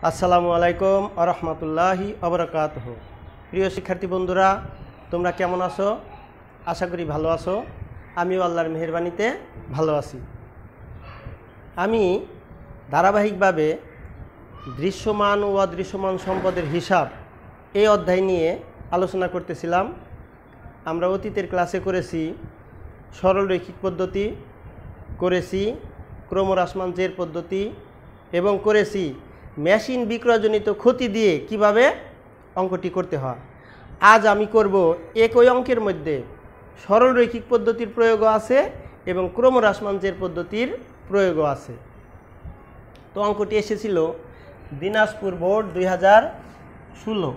আসসালামু আলাইকুম ওয়া রাহমাতুল্লাহি ওয়া বারাকাতুহু। প্রিয় শিক্ষার্থী বন্ধুরা, তোমরা কেমন আছো? আশা করি ভালো আছো। আমিও আল্লাহর মেহেরবানিতে ভালো আছি। আমি ধারাবাহিকভাবে দৃশ্যমান ও অদৃশ্যমান সম্পদের হিসাব এই অধ্যায় নিয়ে আলোচনা করতেছিলাম। আমরা অতীতের ক্লাসে করেছি সরলরৈখিক পদ্ধতি, করেছি ক্রমহ্রাসমান জের পদ্ধতি এবং করেছি মেশিন বিক্রয়জনিত ক্ষতি দিয়ে কিভাবে অঙ্কটি করতে হয়। আজ আমি করব একই অঙ্কের মধ্যে সরলরৈখিক পদ্ধতির প্রয়োগও আছে এবং ক্রমহ্রাসমান জের পদ্ধতির প্রয়োগও আছে। তো অঙ্কটি এসেছিল দিনাজপুর বোর্ড 2016।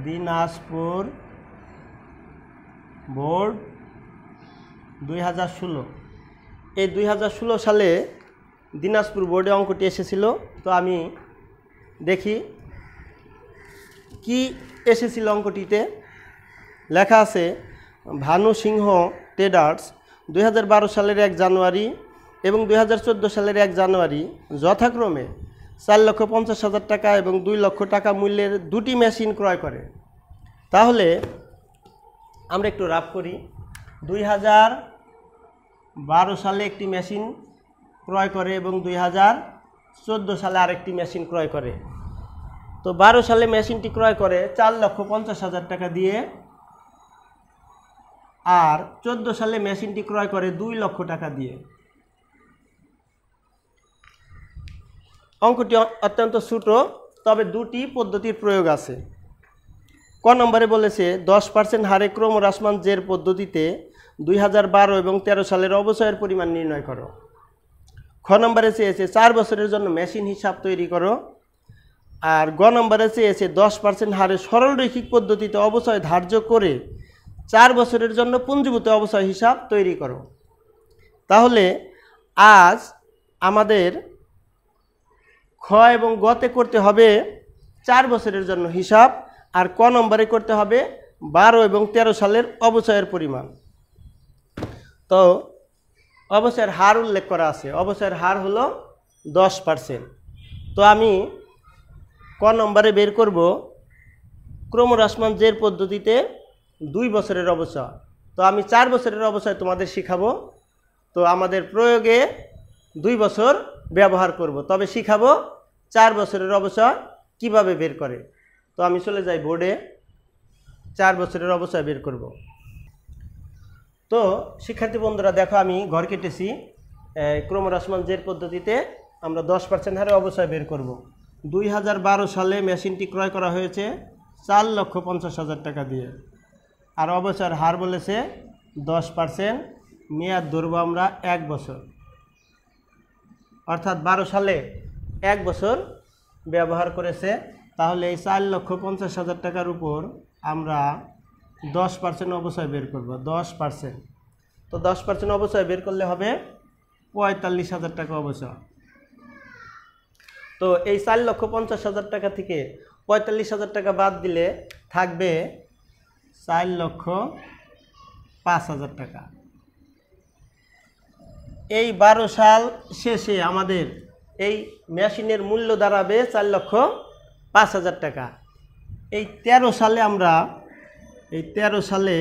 দিনাজপুর বোর্ড 2016। এই 2016 সালে দিনাজপুর বোর্ডে অঙ্কটি এসেছিল। তো আমি দেখি কি এসেছিল অঙ্কটিতে। লেখা আছে, ভানু সিংহ ট্রেডার্স 2012 সালের 1 জানুয়ারি এবং 2014 সালের 1 জানুয়ারি যথাক্রমে 4,50,000 টাকা এবং 2 লক্ষ টাকা মূল্যের দুটি মেশিন ক্রয় করে। তাহলে আমরা একটু রাফ করি। 2012 সালে একটি মেশিন ক্রয় করে এবং 2014 সালে আরেকটি মেশিন ক্রয় করে। তো 12 সালে মেশিনটি ক্রয় করে 4,50,000 টাকা দিয়ে, আর 14 সালে মেশিনটি ক্রয় করে 2 লক্ষ টাকা দিয়ে। অঙ্কটি অত্যন্ত ছোট, তবে দুটি পদ্ধতির প্রয়োগ আছে। ক নম্বরে বলেছে 10% হারে ক্রমহ্রাসমান জের পদ্ধতিতে 2012 এবং 13 সালের অবচয়ের পরিমাণ নির্ণয় করো। খ নম্বরে চেয়েছে 4 বছরের জন্য মেশিন হিসাব তৈরি করো। আর গ নম্বরে চেয়েছে 10% হারে সরলরৈখিক পদ্ধতিতে অবচয় ধার্য করে 4 বছরের জন্য পুঞ্জীভূত অবচয় হিসাব তৈরি করো। তাহলে আজ আমাদের খ এবং গতে করতে হবে 4 বছরের জন্য হিসাব, আর ক নম্বরে করতে হবে 12 এবং 13 সালের অবচয়ের পরিমাণ। তো অবচয়ের হার উল্লেখ করা আছে। অবচয়ের হার হলো 10%। তো আমি ক নম্বরে বের করব ক্রমহ্রাসমান জের পদ্ধতিতে 2 বছরের অবচয়। তো আমি 4 বছরের অবচয় তোমাদের শিখাবো। তো আমাদের প্রয়োগে 2 বছর ব্যবহার করব, তবে শিখাবো 4 বছরের অবচয় কিভাবে বের করে। তো আমি চলে যাই বোর্ডে, 4 বছরের অবচয় বের করব। তো শিক্ষার্থী বন্ধুরা দেখো, আমি ঘর কেটেছি। ক্রমহ্রাসমান জের পদ্ধতিতে আমরা 10% হারে অবচয় বের করব। 2012 সালে মেশিনটি ক্রয় করা হয়েছে 4,50,000 টাকা দিয়ে, আর অবচয়ের হার বলেছে 10%। মেয়াদ ধরবো আমরা 1 বছর, অর্থাৎ 12 সালে 1 বছর ব্যবহার করেছে। তাহলে এই 4,50,000 টাকার উপর আমরা 10% অবচয় বের করব। 10%, তো 10% অবচয় বের করলে হবে 45,000 টাকা অবচয়। তো এই 4,50,000 টাকা থেকে 45,000 টাকা বাদ দিলে থাকবে 4,05,000 টাকা। এই 12 সাল শেষে আমাদের এই মেশিনের মূল্য দাঁড়াবে 4,05,000 টাকা। এই 13 সালে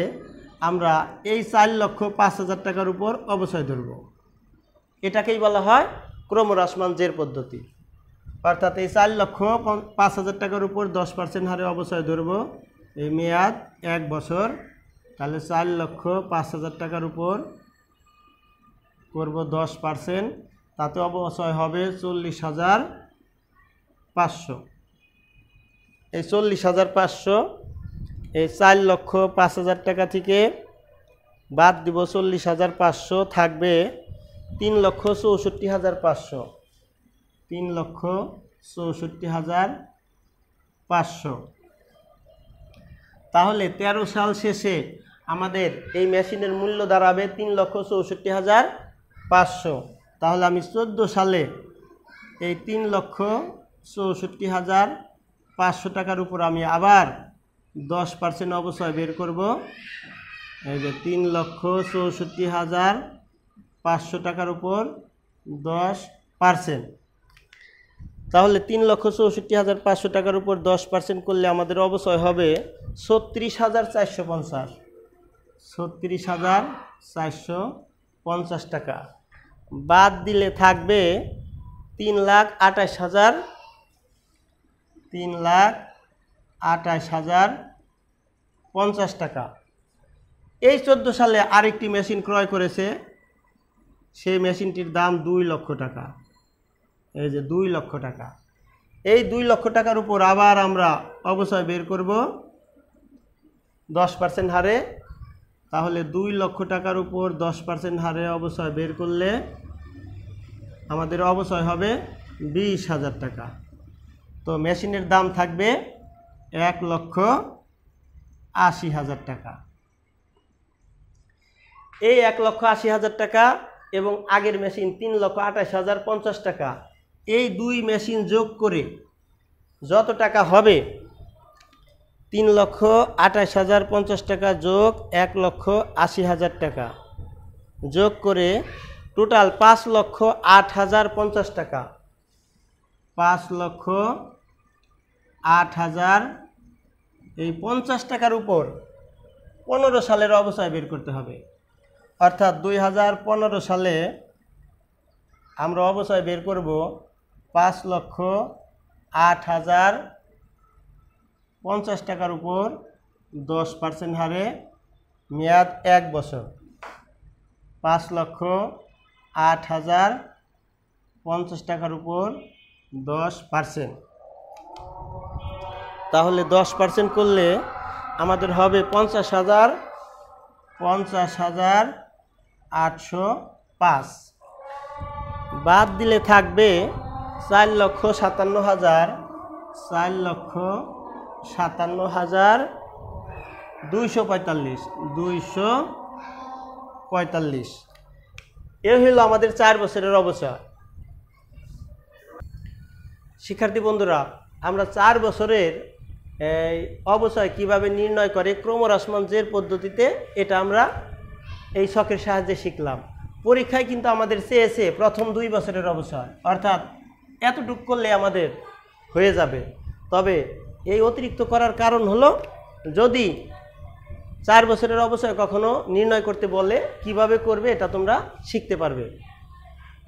আমরা এই 4,05,000 টাকার উপর অবচয় ধরব। এটাকেই বলা হয় ক্রমহ্রাসমান জের পদ্ধতি। অর্থাৎ এই 4,05,000 টাকার উপর 10% হারে অবচয় ধরব। এই মেয়াদ 1 বছর। তাহলে 4,05,000 টাকার উপর করব 10%, তাতে অবচয় হবে 40,500। এই 40,500 এই 4,05,000 টাকা থেকে বাদ দিব 40,500, থাকবে 3,64,500। 3,64,500। তাহলে 13 সাল শেষে আমাদের এই মেশিনের মূল্য দাঁড়াবে 3,64,500। তাহলে আমি 14 সালে এই 3,64,500 টাকার উপর আমি আবার 10% অবচয় বের করব। এই যে 3,64,500 টাকার উপর 10%। তাহলে 3,64,500 টাকার উপর 10% করলে আমাদের অবচয় হবে 36,450। 36,450 টাকা। বাদ দিলে থাকবে 3,28,000, 3,28,050 টাকা। এই 14 সালে আরেকটি মেশিন ক্রয় করেছে, সেই মেশিনটির দাম 2 লক্ষ টাকা। এই যে 2 লক্ষ টাকা। এই 2 লক্ষ টাকার উপর আবার আমরা অবচয় বের করব 10% হারে। তাহলে 2 লক্ষ টাকার উপর 10% হারে অবচয় বের করলে আমাদের অবচয় হবে 20,000 টাকা। তো মেশিনের দাম থাকবে 1,80,000 টাকা। এই 1,80,000 টাকা এবং আগের মেশিন 3,28,050 টাকা, এই দুই মেশিন যোগ করে যত টাকা হবে 3,28,050 টাকা যোগ 1,80,000 টাকা যোগ করে টোটাল 5,08,050 টাকা। 5,08,000 এই 50 টাকার উপর 15 সালের অবচয় বের করতে হবে। অর্থাৎ 2015 সালে আমরা অবচয় বের করব 5,08,050 টাকার উপর 10% হারে, মেয়াদ 1 বছর। 5,08,050 টাকার উপর 10%। তাহলে 10% করলে আমাদের হবে 50,805। বাদ দিলে থাকবে 4,57,000, 4,57,245। এ হইল আমাদের 4 বছরের অবচয়। শিক্ষার্থী বন্ধুরা, আমরা 4 বছরের অবচয় কিভাবে নির্ণয় করে ক্রমহ্রাসমান জের পদ্ধতিতে, এটা আমরা এই ছকের সাহায্যে শিখলাম। পরীক্ষায় কিন্তু আমাদের চেয়েছে প্রথম 2 বছরের অবচয়, অর্থাৎ এতটুকু করলে আমাদের হয়ে যাবে। তবে এই অতিরিক্ত করার কারণ হলো, যদি 4 বছরের অবচয় কখনো নির্ণয় করতে বলে কিভাবে করবে এটা তোমরা শিখতে পারবে।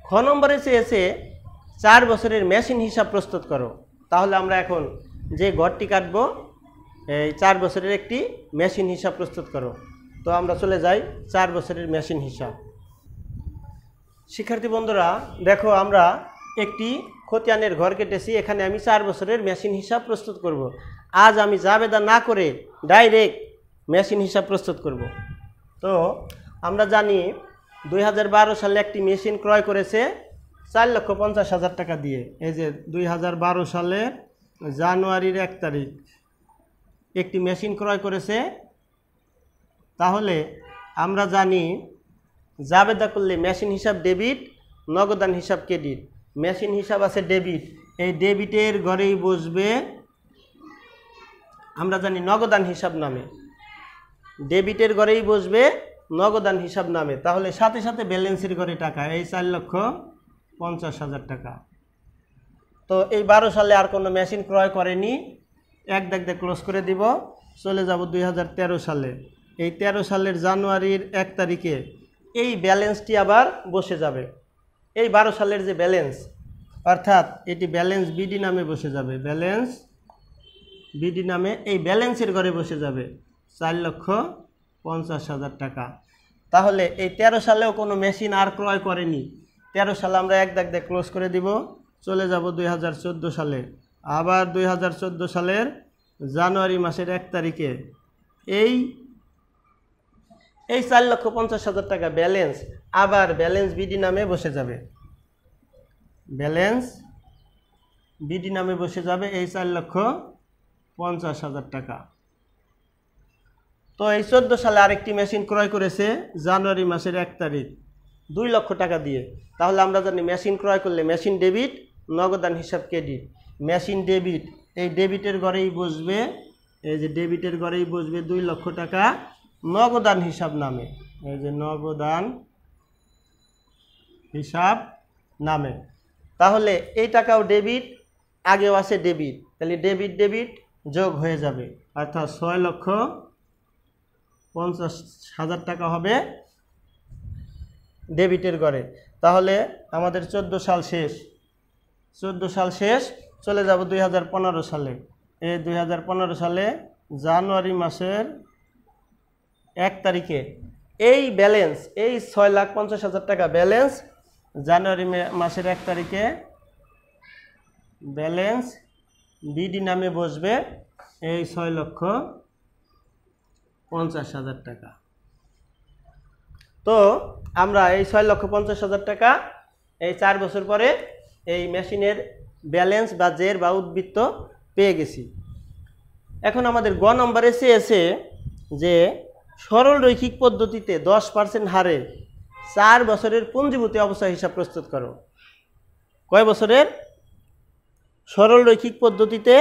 খ নম্বরে চেয়েছে 4 বছরের মেশিন হিসাব প্রস্তুত করো। তাহলে আমরা এখন যে ঘরটি কাটব, এই 4 বছরের একটি মেশিন হিসাব প্রস্তুত করো। তো আমরা চলে যাই 4 বছরের মেশিন হিসাব। শিক্ষার্থী বন্ধুরা দেখো, আমরা একটি খতিয়ানের ঘর কেটেছি। এখানে আমি 4 বছরের মেশিন হিসাব প্রস্তুত করব। আজ আমি জাবেদা না করে ডাইরেক্ট মেশিন হিসাব প্রস্তুত করব। তো আমরা জানি 2012 সালে একটি মেশিন ক্রয় করেছে 4,50,000 টাকা দিয়ে। এই যে 2012 সালে জানুয়ারির 1 তারিখ একটি মেশিন ক্রয় করেছে। তাহলে আমরা জানি জাবেদা করলে মেশিন হিসাব ডেবিট, নগদান হিসাব ক্রেডিট। মেশিন হিসাব আছে ডেবিট, এই ডেবিটের ঘরেই বসবে আমরা জানি নগদান হিসাব নামে। ডেবিটের ঘরেই বসবে নগদান হিসাব নামে। তাহলে সাথে সাথে ব্যালেন্সের ঘরে টাকা, এই 4,50,000 টাকা। তো এই 12 সালে আর কোনো মেশিন ক্রয় করেনি, এক দাগ দিয়ে ক্লোজ করে দিব। চলে যাব 2013 সালে। এই 13 সালের জানুয়ারির 1 তারিখে এই ব্যালেন্সটি আবার বসে যাবে। এই 12 সালের যে ব্যালেন্স, অর্থাৎ এটি ব্যালেন্স বিডি নামে বসে যাবে। ব্যালেন্স বিডি নামে এই ব্যালেন্সের ঘরে বসে যাবে 4,50,000 টাকা। তাহলে এই 13 সালেও কোনো মেশিন আর ক্রয় করেনি। 13 সালে আমরা এক দাগ দিয়ে ক্লোজ করে দিব। চলে যাব 2014 সালে। আবার 2014 সালের জানুয়ারি মাসের 1 তারিখে এই 4,50,000 টাকা ব্যালেন্স আবার ব্যালেন্স বিডি নামে বসে যাবে। ব্যালেন্স বিডি নামে বসে যাবে এই 4,50,000 টাকা। তো এই 14 সালে আরেকটি মেশিন ক্রয় করেছে জানুয়ারি মাসের 1 তারিখ 2 লক্ষ টাকা দিয়ে। তাহলে আমরা জানি মেশিন ক্রয় করলে মেশিন ডেবিট, নগদান হিসাব ক্রেডিট। মেশিন ডেবিট, এই ডেবিটের ঘরেই বসবে, এই যে ডেবিটের ঘরেই বসবে 2 লক্ষ টাকা নগদান হিসাব নামে। এই যে নগদান হিসাব নামে। তাহলে এই টাকাও ডেবিট, আগেও আছে ডেবিট, তাহলে ডেবিট ডেবিট যোগ হয়ে যাবে, অর্থাৎ 6,50,000 টাকা হবে ডেবিটের ঘরে। তাহলে আমাদের 14 সাল শেষ, 14 সাল শেষ, চলে যাব 2015 সালে। এই 2015 সালে জানুয়ারি মাসের 1 তারিখে এই ব্যালেন্স, এই 6,50,000 টাকা ব্যালেন্স জানুয়ারি মাসের 1 তারিখে ব্যালেন্স বিডি নামে বসবে এই 6,50,000 টাকা। তো আমরা এই 6,50,000 টাকা এই 4 বছর পরে এই মেশিনের ব্যালেন্স বা জের বা উদ্বৃত্ত পেয়ে গেছি। এখন আমাদের গ নম্বরে চেয়েছে যে সরল রৈখিক পদ্ধতিতে 10% হারে 4 বছরের পুঞ্জীভূত অবস্থা হিসাব প্রস্তুত করো। কয় বছরের? সরল রৈখিক পদ্ধতিতে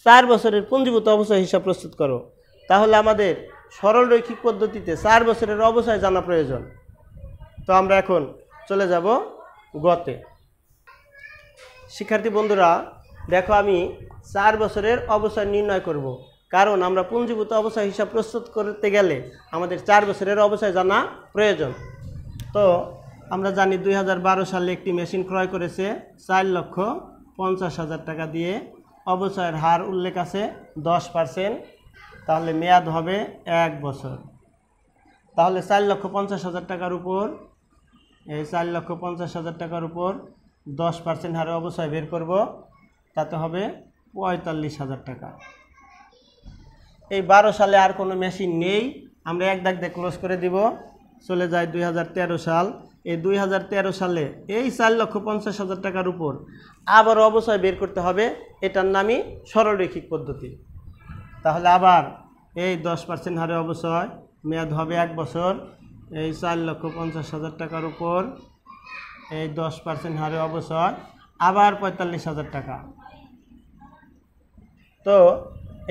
4 বছরের পুঞ্জীভূত অবস্থা হিসাব প্রস্তুত করো। তাহলে আমাদের সরল রৈখিক পদ্ধতিতে 4 বছরের অবস্থা জানা প্রয়োজন। তো আমরা এখন চলে যাব গতে। শিক্ষার্থী বন্ধুরা দেখো, আমি 4 বছরের অবস্থা নির্ণয় করব, কারণ আমরা পুঞ্জীভূত অবস্থা হিসাব প্রস্তুত করতে গেলে আমাদের 4 বছরের অবস্থা জানা প্রয়োজন। তো আমরা জানি 2012 সালে একটি মেশিন ক্রয় করেছে 4,50,000 টাকা দিয়ে, অবচয়ের হার উল্লেখ আছে 10%, তাহলে মেয়াদ হবে 1 বছর। তাহলে 4,50,000 টাকার উপর, এই 4,50,000 টাকার উপর 10% হারে অবচয় বের করব, তাতে হবে 45,000 টাকা। এই 12 সালে আর কোনো মেশিন নেই, আমরা এক দাগ দিয়ে ক্লোজ করে দিব। চলে যায় 2013 সাল। এই 2013 সালে এই 4,50,000 টাকার উপর আবার অবচয় বের করতে হবে, এটার নামই সরলরৈখিক পদ্ধতি। তাহলে আবার এই 10% হারে অবচয়, মেয়াদ হবে 1 বছর। এই 4,50,000 টাকার উপর এই 10% হারে অবচয়, আবার 45,000 টাকা। তো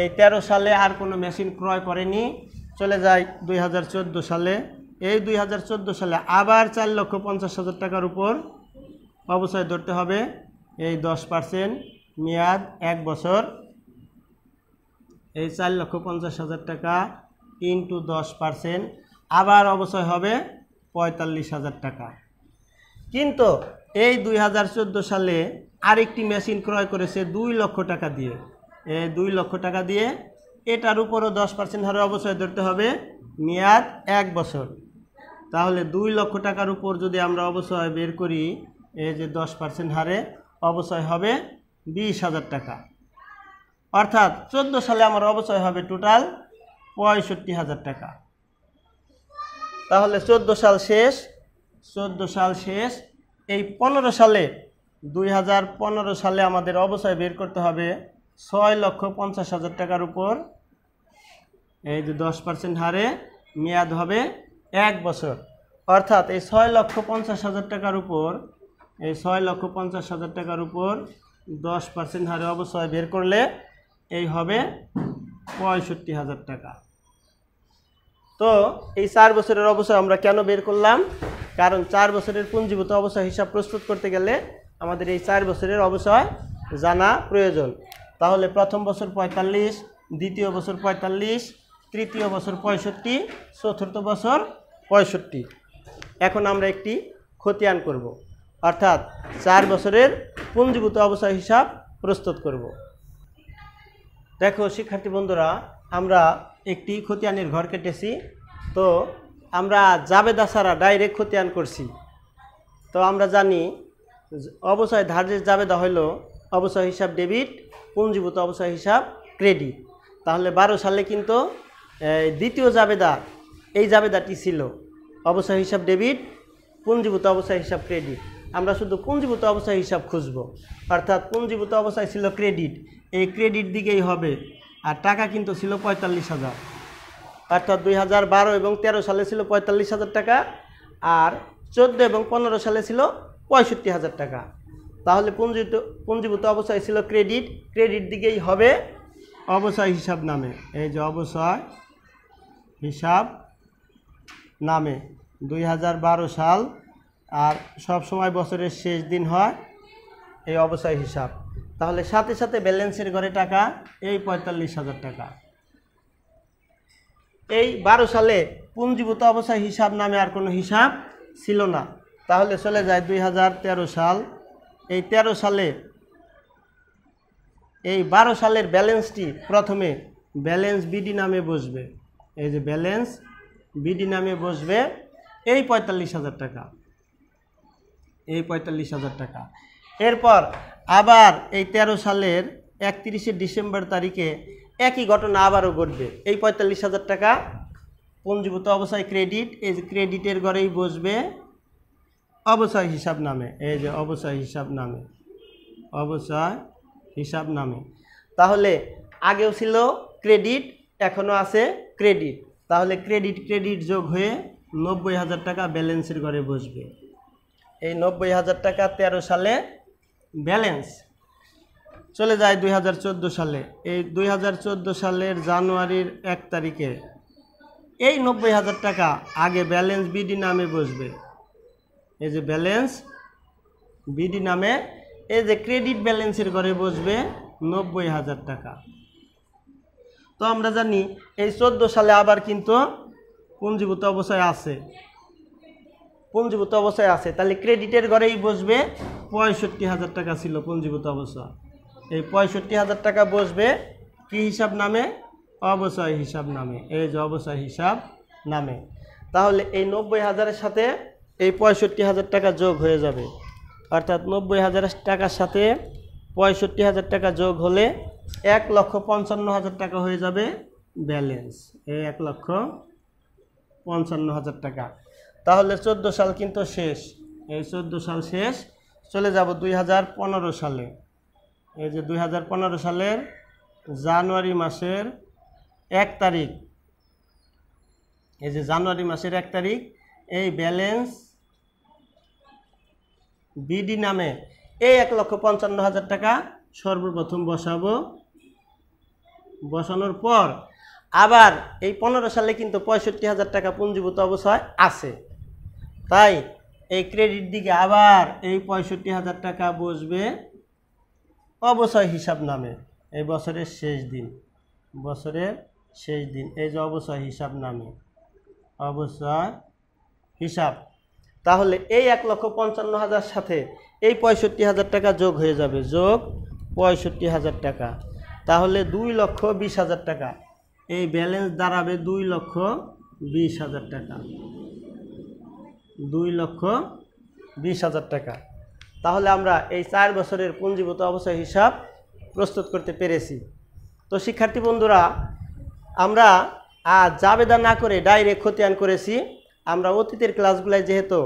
এই 13 সালে আর কোনো মেশিন ক্রয় করেনি। চলে যায় 2014 সালে। এই 2014 সালে আবার 4,50,000 টাকার উপর অবচয় ধরতে হবে, এই 10%, মেয়াদ 1 বছর। এই 4,50,000 টাকা ইন্টু 10%, আবার অবচয় হবে 45,000 টাকা। কিন্তু এই 2014 সালে আরেকটি মেশিন ক্রয় করেছে 2 লক্ষ টাকা দিয়ে। এই 2 লক্ষ টাকা দিয়ে এটার উপরও 10% হারে অবচয় ধরতে হবে, মেয়াদ 1 বছর। তাহলে 2 লক্ষ টাকার উপর যদি আমরা অবচয় বের করি, এই যে 10% হারে অবচয় হবে 20,000 টাকা। অর্থাৎ 14 সালে আমার অবচয় হবে টোটাল 65,000 টাকা। তাহলে 14 সাল শেষ, 14 সাল শেষ। এই 15 সালে 2015 সালে আমাদের অবচয় বের করতে হবে 6,50,000 টাকার উপর, এই যে 10% হারে, মেয়াদ হবে 1 বছর। অর্থাৎ এই 6,50,000 টাকার উপর, এই 6,50,000 টাকার উপর 10% হারে অবচয় বের করলে এই হবে 65,000 টাকা। তো এই 4 বছরের অবচয় আমরা কেন বের করলাম? কারণ 4 বছরের পুঞ্জীভূত অবচয় হিসাব প্রস্তুত করতে গেলে আমাদের এই 4 বছরের অবচয় জানা প্রয়োজন। তাহলে প্রথম বছর 45, দ্বিতীয় বছর 45, তৃতীয় বছর 65, চতুর্থ বছর 65। এখন আমরা একটি খতিয়ান করব, অর্থাৎ 4 বছরের পুঞ্জীভূত অবচয় হিসাব প্রস্তুত করব। দেখো শিক্ষার্থী বন্ধুরা, আমরা একটি খতিয়ানের ঘর কেটেছি। তো আমরা জাবেদা ছাড়া ডাইরেক্ট খতিয়ান করছি। তো আমরা জানি অবচয় ধার্যের জাবেদা হইল অবচয় হিসাব ডেবিট, পুঞ্জীভূত অবচয় হিসাব ক্রেডিট। তাহলে 12 সালে কিন্তু দ্বিতীয় জাবেদা, এই জাবেদাটি ছিল অবচয় হিসাব ডেবিট, পুঞ্জীভূত অবচয় হিসাব ক্রেডিট। আমরা শুধু পুঞ্জীভূত অবচয় হিসাব খুঁজব, অর্থাৎ পুঞ্জীভূত অবচয় ছিল ক্রেডিট, এই ক্রেডিট দিকেই হবে। আর টাকা কিন্তু ছিল 45,000, অর্থাৎ 2012 এবং 13 সালে ছিল 45,000 টাকা, আর 14 এবং 15 সালে ছিল 65,000 টাকা। তাহলে পুঞ্জীভূত অবচয় ছিল ক্রেডিট, ক্রেডিট দিকেই হবে অবচয় হিসাব নামে। এই যে অবচয় হিসাব নামে 2012 সাল আর সব সময় বছরের শেষ দিন হয় এই অবচয় হিসাব। তাহলে সাথে সাথে ব্যালেন্সের ঘরে টাকা এই ৪৫,০০০ টাকা। এই ১২ সালে পুঞ্জীভূত অবচয় হিসাব নামে আর কোনো হিসাব ছিল না। তাহলে চলে যায় ২০১৩ সাল। এই ১৩ সালে এই ১২ সালের ব্যালেন্সটি প্রথমে ব্যালেন্স বিডি নামে বসবে। এই যে ব্যালেন্স বিডি নামে বসবে এই ৪৫,০০০ টাকা, এই ৪৫,০০০ টাকা। এরপর আবার এই ১৩ সালের ৩১শে ডিসেম্বর তারিখে একই ঘটনা আবারও ঘটবে। এই ৪৫,০০০ টাকা পুঞ্জীভূত অবচয় ক্রেডিট, এই যে ক্রেডিটের ঘরেই বসবে অবচয় হিসাব নামে। এই যে অবচয় হিসাব নামে, অবচয় হিসাব নামে। তাহলে আগেও ছিল ক্রেডিট, এখনও আছে ক্রেডিট। তাহলে ক্রেডিট ক্রেডিট যোগ হয়ে ৯০,০০০ টাকা ব্যালেন্সের ঘরে বসবে। এই ৯০,০০০ টাকা ১৩ সালে ব্যালেন্স। চলে যায় ২০১৪ সালে। এই ২০১৪ সালের জানুয়ারির ১ তারিখে এই ৯০,০০০ টাকা আগে ব্যালেন্স বিডি নামে বসবে। এই যে ব্যালেন্স বিডি নামে, এই যে ক্রেডিট ব্যালেন্সের ঘরে বসবে ৯০,০০০ টাকা। তো আমরা জানি এই ১৪ সালে আবার কিন্তু পুঞ্জীভূত অবচয় আছে, পুঞ্জীভূত অবচয় আছে। তাহলে ক্রেডিটের ঘরেই বসবে ৬৫,০০০ টাকা ছিল পুঞ্জীভূত অবচয়। এই ৬৫,০০০ টাকা বসবে কি হিসাব নামে? অবচয় হিসাব নামে। এই যে অবচয় হিসাব নামে। তাহলে এই ৯০,০০০-এর সাথে এই ৬৫,০০০ টাকা যোগ হয়ে যাবে, অর্থাৎ ৯০,০০০ টাকার সাথে ৬৫,০০০ টাকা যোগ হলে ১,৫৫,০০০ টাকা হয়ে যাবে ব্যালেন্স। এই ১,৫৫,০০০ টাকা। তাহলে ১৪ সাল কিন্তু শেষ। এই ১৪ সাল শেষ। চলে যাব ২০১৫ সালে। এই যে ২০১৫ সালের জানুয়ারি মাসের ১ তারিখ, এই যে জানুয়ারি মাসের ১ তারিখ এই ব্যালেন্স বিডি নামে এই ১,৫৫,০০০ টাকা সর্বপ্রথম বসাবো। বসানোর পর আবার এই ১৫ সালে কিন্তু ৬৫,০০০ টাকা পুঞ্জীভূত অবচয় আছে। তাই এই ক্রেডিট দিকে আবার এই ৬৫,০০০ টাকা বসবে অবচয় হিসাব নামে। এই বছরের শেষ দিন, বছরের শেষ দিন, এই যে অবচয় হিসাব নামে, অবচয় হিসাব। তাহলে এই ১,৫৫,০০০ সাথে এই ৬৫,০০০ টাকা যোগ হয়ে যাবে, যোগ ৬৫,০০০ টাকা। তাহলে ২,২০,০০০ টাকা। এই ব্যালেন্স দাঁড়াবে ২,২০,০০০ টাকা, ২,২০,০০০ টাকা। তাহলে আমরা এই ৪ বছরের পুঞ্জীভূত অবচয় হিসাব প্রস্তুত করতে পেরেছি। তো শিক্ষার্থী বন্ধুরা, আমরা আজ জাবেদা না করে ডাইরেক্ট খতিয়ান করেছি। আমরা অতীতের ক্লাসগুলোয় যেহেতু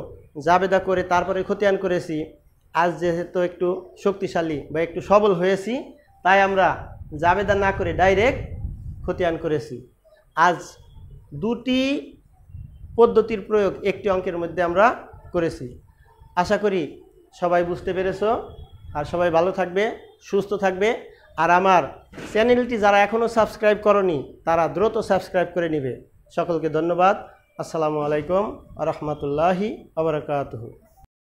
জাবেদা করে তারপরে খতিয়ান করেছি, আজ যেহেতু একটু শক্তিশালী বা একটু সবল হয়েছি, তাই আমরা জাবেদা না করে ডাইরেক্ট খতিয়ান করেছি। আজ দুটি পদ্ধতির প্রয়োগ একটি অঙ্কের মধ্যে আমরা করেছি। আশা করি সবাই বুঝতে পেরেছো। আর সবাই ভালো থাকবে, সুস্থ থাকবে। আর আমার চ্যানেলটি যারা এখনও সাবস্ক্রাইব করনি তারা দ্রুত সাবস্ক্রাইব করে নেবে। সকলকে ধন্যবাদ। আসসালামু আলাইকুম ওয়া রাহমাতুল্লাহি ওয়া বারাকাতুহু।